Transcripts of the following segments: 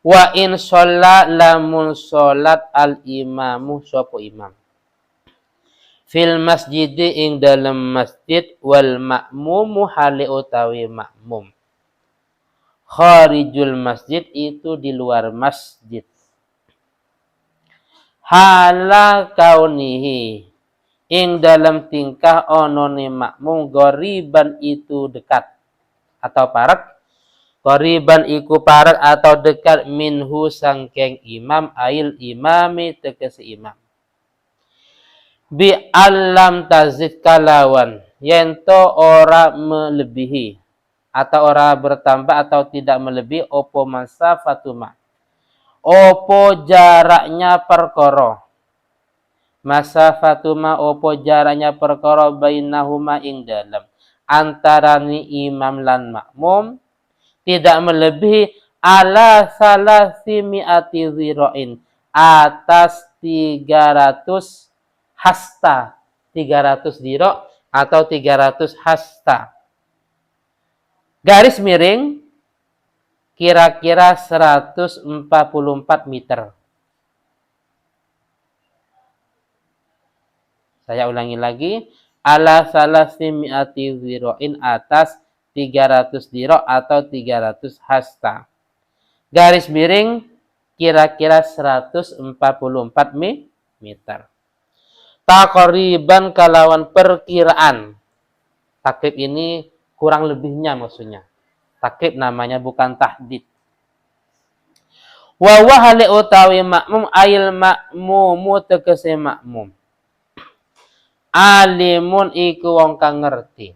Wa in sholat lamun sholat al imamu sapa imam. Fil masjid ing dalam masjid wal makmumu hale utawi makmum. Kharijul masjid itu di luar masjid. Hala kaunihi ing dalam tingkah onone makmum goriban itu dekat atau parek. Goriban iku parek atau dekat minhu sangkeng imam ail imami tegese imam. Bi alam tazid kalawan yento ora melebihi atau ora bertambah atau tidak melebihi opo masafatuma opo jaraknya perkara masafatuma opo jaraknya perkara bainahuma ing dalam antarani imam lan makmum tidak melebihi ala salasi mi'ati zirain atas 300 hasta 300 zira atau 300 hasta garis miring kira-kira 144 meter. Saya ulangi lagi. Ala salasi mi'ati zirain atas 300 zira atau 300 hasta. Garis miring kira-kira 144 meter. Taqriban kalawan perkiraan. Takrib ini kurang lebihnya maksudnya. Takrib namanya bukan tahdid. Wa wahale utawi makmum ail makmumu tegese makmum. Alimun iku wong kang ngerti.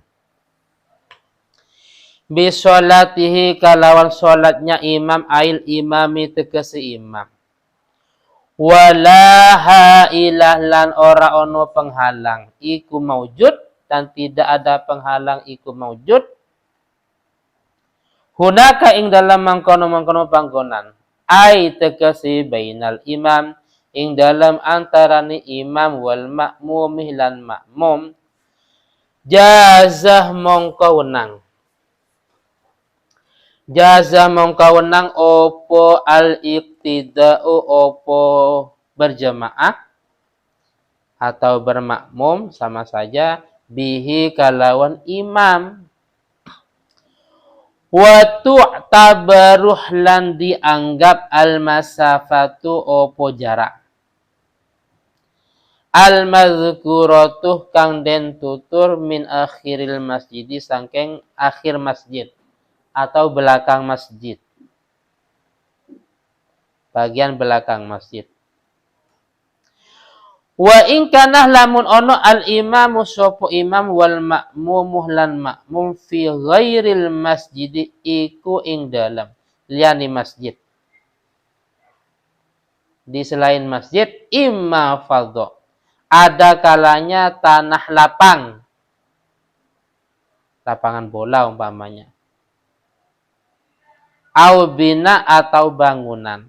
Bi sholatihi kalawan sholatnya imam ail imami tegese imam. Wala hailah lan ora ono penghalang iku maujud dan tidak ada penghalang iku maujud. Hunaka ing dalam mangkono-mangkono panggonan. Ai tegese bainal imam ing dalam antarane imam wal makmumih lan makmum jazah mongko wenang. Jazah mongko wenang opo al-iqtida'u opo berjamaah atau bermakmum sama saja bihi kalawan imam. Wa tu'tabaruh lan dianggap al-masafatu opo jarak. Al-mazkuratuh kang den tutur min akhiril masjidi sangking akhir masjid atau belakang masjid. Bagian belakang masjid. Wa in kana lamun ono al-imamu sapa imam wal makmumuh lan makmum fi ghairil masjid iku ing dalam liyane masjid. Di selain masjid imma fardhu. Ada kalanya tanah lapang. Lapangan bola umpamanya. Au bina atau bangunan.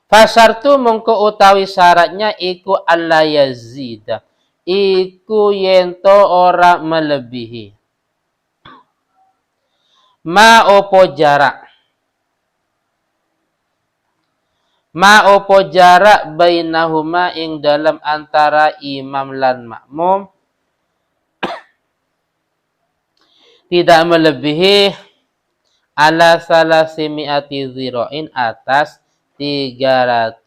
Fasartu mongko utawi syaratnya iku alla yazida. Iku yento ora melebihi. Ma opo jarak. Ma opo jarak bainahuma ing dalam antara imam lan makmum. Tidak melebihi ala salasimi'ati zira'in atas 300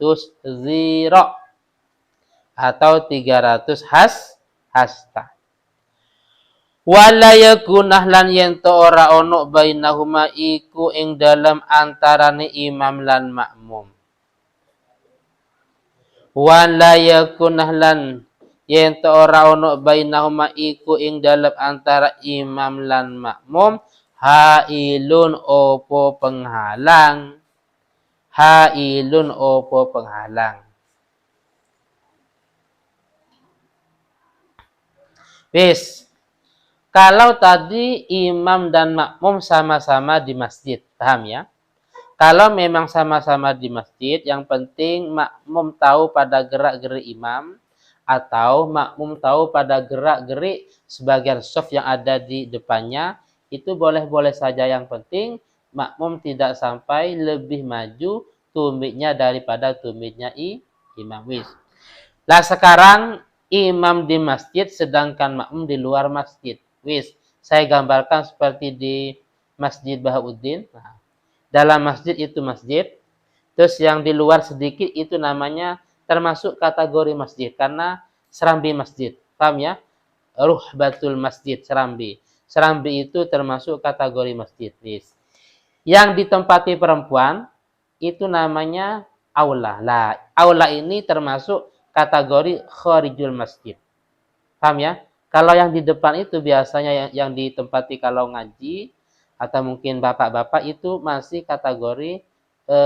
zira atau 300 hasta. Wala yakunah lan yento ora ono bainahuma iku ing dalam antarane imam lan makmum. Wala yakunah lan yento ora ono bainahuma iku ing dalam antara imam lan makmum hailun opo penghalang. Hailun opo penghalang. Bis. Kalau tadi imam dan makmum sama-sama di masjid, paham ya? Kalau memang sama-sama di masjid, yang penting makmum tahu pada gerak-gerik imam atau makmum tahu pada gerak-gerik sebagian shaf yang ada di depannya, itu boleh-boleh saja. Yang penting makmum tidak sampai lebih maju tumitnya daripada tumitnya imam. Wis. Lah sekarang imam di masjid sedangkan makmum di luar masjid. Wis, saya gambarkan seperti di Masjid Bahauddin. Nah, dalam masjid itu masjid, terus yang di luar sedikit itu namanya termasuk kategori masjid karena serambi masjid. Paham ya? Ruhbatul masjid, serambi. Serambi itu termasuk kategori masjid. Wis. Yang ditempati perempuan itu namanya aula. Lah, aula ini termasuk kategori kharijul masjid. Paham ya? Kalau yang di depan itu biasanya yang ditempati kalau ngaji atau mungkin bapak-bapak itu masih kategori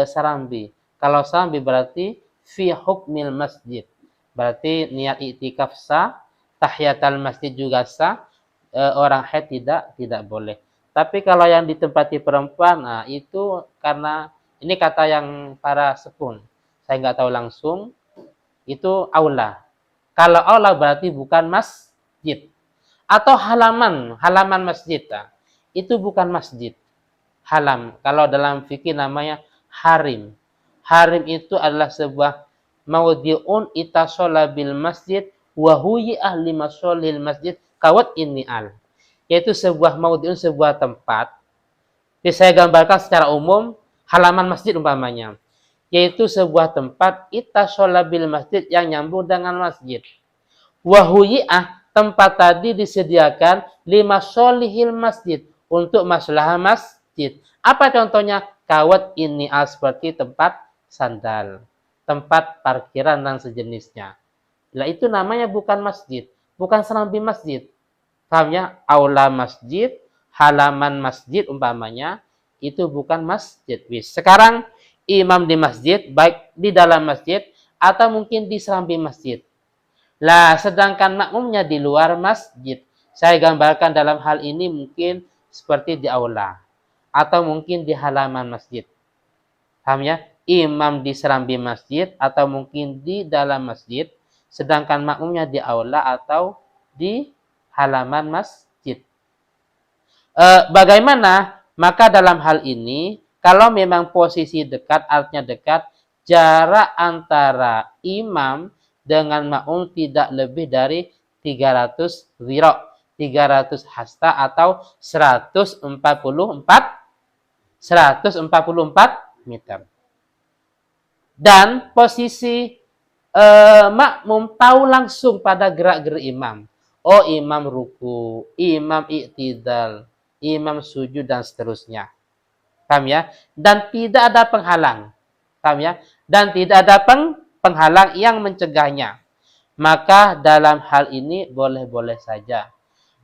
sarambi. Kalau sarambi berarti fi hukmil masjid. Berarti niat iktikaf sah, tahiyatul masjid juga sah, orang haid tidak boleh. Tapi kalau yang ditempati perempuan, nah itu karena ini kata yang para sepun. Saya nggak tahu langsung. Itu aula. Kalau aula berarti bukan masjid. Atau halaman masjid. Nah, itu bukan masjid. Halam. Kalau dalam fikih namanya harim. Harim itu adalah sebuah maudhi'un itasalla bil masjid wa huyi ahli masallil masjid kawat inni'al. Yaitu sebuah maudhi'un, sebuah tempat. Jadi saya gambarkan secara umum halaman masjid umpamanya. Yaitu sebuah tempat itasalla bil masjid yang nyambung dengan masjid. Wa huyi'ah, tempat tadi disediakan lima solihil masjid, untuk masalah masjid. Apa contohnya? Kawat ini seperti tempat sandal, tempat parkiran dan sejenisnya. Lah itu namanya bukan masjid, bukan serambi masjid. Paham ya? Aula masjid, halaman masjid umpamanya, itu bukan masjid. Sekarang imam di masjid, baik di dalam masjid atau mungkin di serambi masjid. Lah, sedangkan makmumnya di luar masjid. Saya gambarkan dalam hal ini mungkin seperti di aula atau mungkin di halaman masjid. Paham ya? Imam di serambi masjid atau mungkin di dalam masjid, sedangkan makmumnya di aula atau di halaman masjid. Bagaimana? Maka dalam hal ini, kalau memang posisi dekat, artinya dekat, jarak antara imam dengan makmum tidak lebih dari 300 zira', 300 hasta atau 144 meter. Dan posisi makmum tahu langsung pada gerak-gerik imam. Oh, imam ruku, imam iktidal, imam sujud dan seterusnya. Paham ya? Dan tidak ada penghalang. Paham ya? Dan tidak ada penghalang yang mencegahnya. Maka dalam hal ini boleh-boleh saja.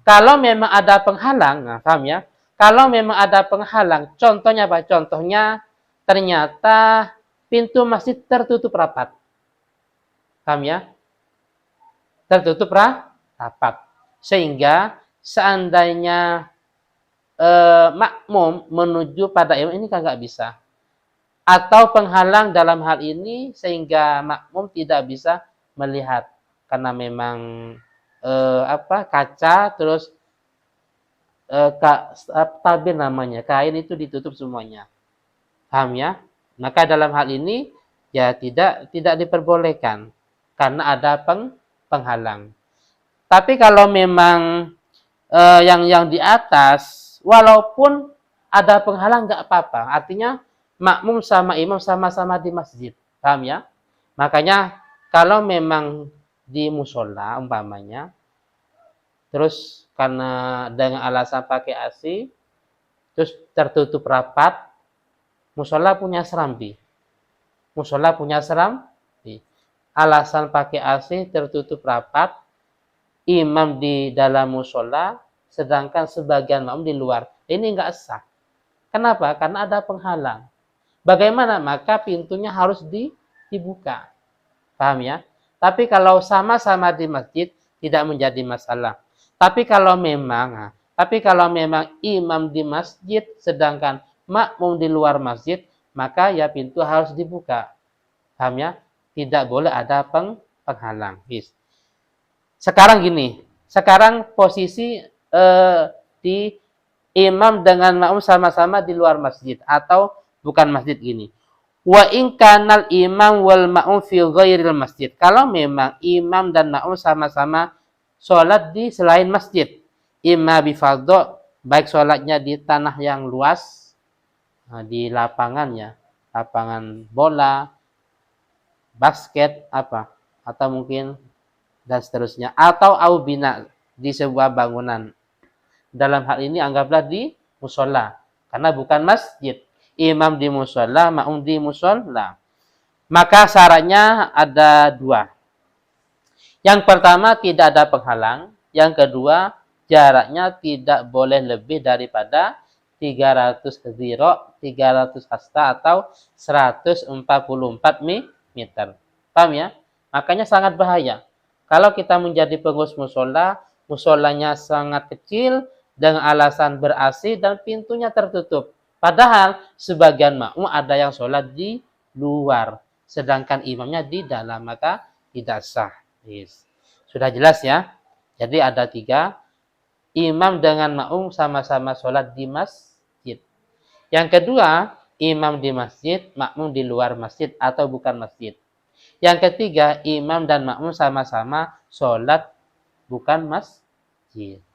Kalau memang ada penghalang, nah, paham ya? Kalau memang ada penghalang, contohnya apa? Contohnya ternyata pintu masjid tertutup rapat. Paham ya? Tertutup rapat. Sehingga seandainya makmum menuju pada imam ini kagak bisa. Atau penghalang dalam hal ini sehingga makmum tidak bisa melihat karena memang kaca terus tabir namanya, kain itu ditutup semuanya. Paham ya? Maka dalam hal ini ya tidak diperbolehkan karena ada penghalang. Tapi kalau memang yang di atas walaupun ada penghalang nggak apa-apa. Artinya makmum sama imam sama-sama di masjid. Paham ya? Makanya kalau memang di musola umpamanya, terus karena dengan alasan pakai AC, terus tertutup rapat, musola punya serambi. Musola punya serambi. Alasan pakai AC tertutup rapat, imam di dalam musola, sedangkan sebagian makmum di luar. Ini enggak sah. Kenapa? Karena ada penghalang. Bagaimana? Maka pintunya harus dibuka. Paham ya? Tapi kalau sama-sama di masjid, tidak menjadi masalah. Tapi kalau memang imam di masjid, sedangkan makmum di luar masjid, maka ya pintu harus dibuka. Paham ya? Tidak boleh ada penghalang. Sekarang gini, sekarang posisi di imam dengan makmum sama-sama di luar masjid atau bukan masjid gini. Wa in kanal imam wal ma'mum fi ghairil masjid. Kalau memang imam dan makmum sama-sama sholat di selain masjid. Imma bi fardhu, baik sholatnya di tanah yang luas, di lapangan ya, lapangan bola, basket apa, atau mungkin dan seterusnya, atau au bina, di sebuah bangunan. Dalam hal ini anggaplah di musola, karena bukan masjid. Imam di musola, makmum di musola. Maka syaratnya ada dua. Yang pertama, tidak ada penghalang. Yang kedua, jaraknya tidak boleh lebih daripada 300 ziro, 300 hasta atau 144 meter. Paham ya? Makanya sangat bahaya. Kalau kita menjadi pengurus musola, musolanya sangat kecil dengan alasan ber-AC dan pintunya tertutup. Padahal sebagian makmum ada yang sholat di luar, sedangkan imamnya di dalam, maka tidak sah. Yes. Sudah jelas ya? Jadi ada 3, imam dengan makmum sama-sama sholat di masjid. Yang kedua, imam di masjid, makmum di luar masjid atau bukan masjid. Yang ketiga, imam dan makmum sama-sama sholat bukan masjid.